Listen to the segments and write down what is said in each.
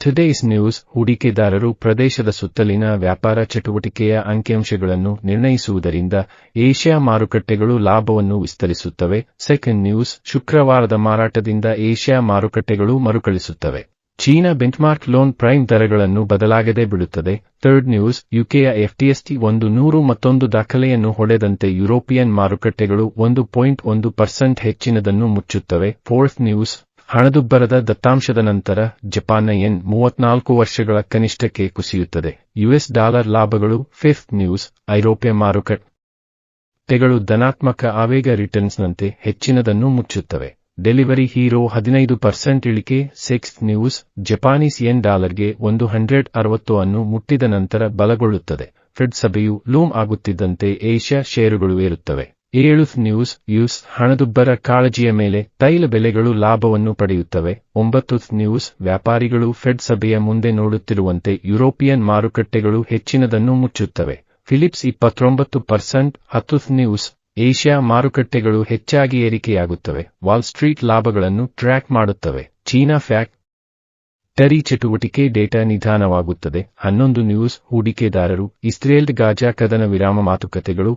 Today's news ಹೂಡಿಕೆದಾರರು ಪ್ರದೇಶದ ಸುತ್ತಲಿನ ವ್ಯಾಪಾರ ಚಟುವಟಿಕೆಯ ಅಂಕಿಅಂಶಗಳನ್ನು ನಿರ್ಣಯಿಸುವುದರಿಂದ ಏಷ್ಯಾ ಮಾರುಕಟ್ಟೆಗಳು ಲಾಭವನ್ನು ವಿಸ್ತರಿಸುತ್ತವೆ. ಸೆಕೆಂಡ್ ನ್ಯೂಸ್ ಶುಕ್ರವಾರದ ಮಾರಾಟದಿಂದ ಏಷ್ಯಾ ಮಾರುಕಟ್ಟೆಗಳು ಮರುಕಳಿಸುತ್ತವೆ. ಚೀನಾ ಬೆಂಚ್ಮಾರ್ಕ್ ಲೋನ್ ಪ್ರೈಮ್ ದರಗಳನ್ನು ಬದಲಾಗದೆ ಬಿಡುತ್ತದೆ. ಥರ್ಡ್ ನ್ಯೂಸ್ ಯುಕೆಯ ಎಫ್ಟಿಎಸ್ಟಿ 100 ಮತ್ತೊಂದು ದಾಖಲೆಯನ್ನು ಹೊಡೆದಂತೆ ಯುರೋಪಿಯನ್ ಮಾರುಕಟ್ಟೆಗಳು 1.1% ಹೆಚ್ಚಿನದನ್ನು ಮುಚ್ಚುತ್ತವೆ. ಫೋರ್ತ್ ನ್ಯೂಸ್ ಹಣದುಬ್ಬರದ ದತ್ತಾಂಶದ ನಂತರ ಜಪಾನ್ನ ಯೆನ್ 34 ವರ್ಷಗಳ ಕನಿಷ್ಠಕ್ಕೆ ಕುಸಿಯುತ್ತದೆ. ಯುಎಸ್ ಡಾಲರ್ ಲಾಭಗಳು. ಫಿಫ್ತ್ ನ್ಯೂಸ್ ಐರೋಪ್ಯ ಮಾರುಕಟ್ಟೆಗಳು ಧನಾತ್ಮಕ ಆವೇಗ ರಿಟರ್ನ್ಸ್ನಂತೆ ಹೆಚ್ಚಿನದನ್ನು ಮುಚ್ಚುತ್ತವೆ. ಡೆಲಿವರಿ ಹೀರೋ 15% ಇಳಿಕೆ. ಸಿಕ್ಸ್ತ್ ನ್ಯೂಸ್ ಜಪಾನೀಸ್ ಯೆನ್ ಡಾಲರ್ಗೆ 160 ಅನ್ನು ಮುಟ್ಟಿದ ನಂತರ ಬಲಗೊಳ್ಳುತ್ತದೆ. ಫೆಡ್ ಸಭೆಯು ಲೂಮ್ ಆಗುತ್ತಿದ್ದಂತೆ ಏಷ್ಯಾ ಷೇರುಗಳು ಏರುತ್ತವೆ. ಏಳth ನ್ಯೂಸ್ ಯುಎಸ್ ಹಣದುಬ್ಬರ ಕಾಳಜಿಯ ಮೇಲೆ ತೈಲ ಬೆಲೆಗಳು ಲಾಭವನ್ನು ಪಡೆಯುತ್ತವೆ. ಒಂಬತ್ತth ನ್ಯೂಸ್ ವ್ಯಾಪಾರಿಗಳು ಫೆಡ್ ಸಭೆಯ ಮುಂದೆ ನೋಡುತ್ತಿರುವಂತೆ ಯುರೋಪಿಯನ್ ಮಾರುಕಟ್ಟೆಗಳು ಹೆಚ್ಚಿನದನ್ನು ಮುಚ್ಚುತ್ತವೆ. ಫಿಲಿಪ್ಸ್ 29%. 10th ನ್ಯೂಸ್ ಏಷ್ಯಾ ಮಾರುಕಟ್ಟೆಗಳು ಹೆಚ್ಚಾಗಿ ಏರಿಕೆಯಾಗುತ್ತವೆ. ವಾಲ್ ಸ್ಟ್ರೀಟ್ ಲಾಭಗಳನ್ನು ಟ್ರ್ಯಾಕ್ ಮಾಡುತ್ತವೆ. ಚೀನಾ ಫ್ಯಾಕ್ಟರಿ ಚಟುವಟಿಕೆ ಡೇಟಾ ನಿಧಾನವಾಗುತ್ತದೆ. 11 ನ್ಯೂಸ್ ಹೂಡಿಕೆದಾರರು ಇಸ್ರೇಲ್ ಗಾಜಾ ಕದನ ವಿರಾಮ ಮಾತುಕತೆಗಳು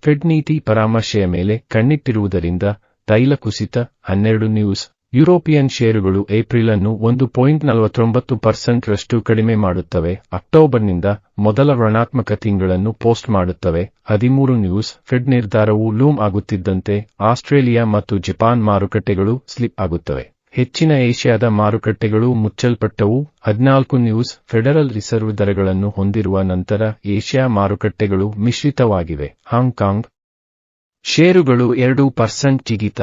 ಫೆಡ್ ನೀತಿ ಪರಾಮರ್ಶೆಯ ಮೇಲೆ ಕಣ್ಣಿಟ್ಟಿರುವುದರಿಂದ ತೈಲ ಕುಸಿತ. 12 ನ್ಯೂಸ್ ಯುರೋಪಿಯನ್ ಷೇರುಗಳು ಏಪ್ರಿಲ್ ಅನ್ನು 1.49% ರಷ್ಟು ಕಡಿಮೆ ಮಾಡುತ್ತವೆ. ಅಕ್ಟೋಬರ್ನಿಂದ ಮೊದಲ ಋಣಾತ್ಮಕ ತಿಂಗಳನ್ನು ಪೋಸ್ಟ್ ಮಾಡುತ್ತವೆ. 13 ನ್ಯೂಸ್ ಫೆಡ್ ನಿರ್ಧಾರವು ಲೂಮ್ ಆಗುತ್ತಿದ್ದಂತೆ ಆಸ್ಟ್ರೇಲಿಯಾ ಮತ್ತು ಜಪಾನ್ ಮಾರುಕಟ್ಟೆಗಳು ಸ್ಲಿಪ್ ಆಗುತ್ತವೆ. ಹೆಚ್ಚಿನ ಏಷ್ಯಾದ ಮಾರುಕಟ್ಟೆಗಳು ಮುಚ್ಚಲ್ಪಟ್ಟವು. 14 ನ್ಯೂಸ್ ಫೆಡರಲ್ ರಿಸರ್ವ್ ದರಗಳನ್ನು ಹೊಂದಿರುವ ನಂತರ ಏಷ್ಯಾ ಮಾರುಕಟ್ಟೆಗಳು ಮಿಶ್ರಿತವಾಗಿವೆ. ಹಾಂಗ್ಕಾಂಗ್ ಷೇರುಗಳು 2% ಜಿಗಿತ.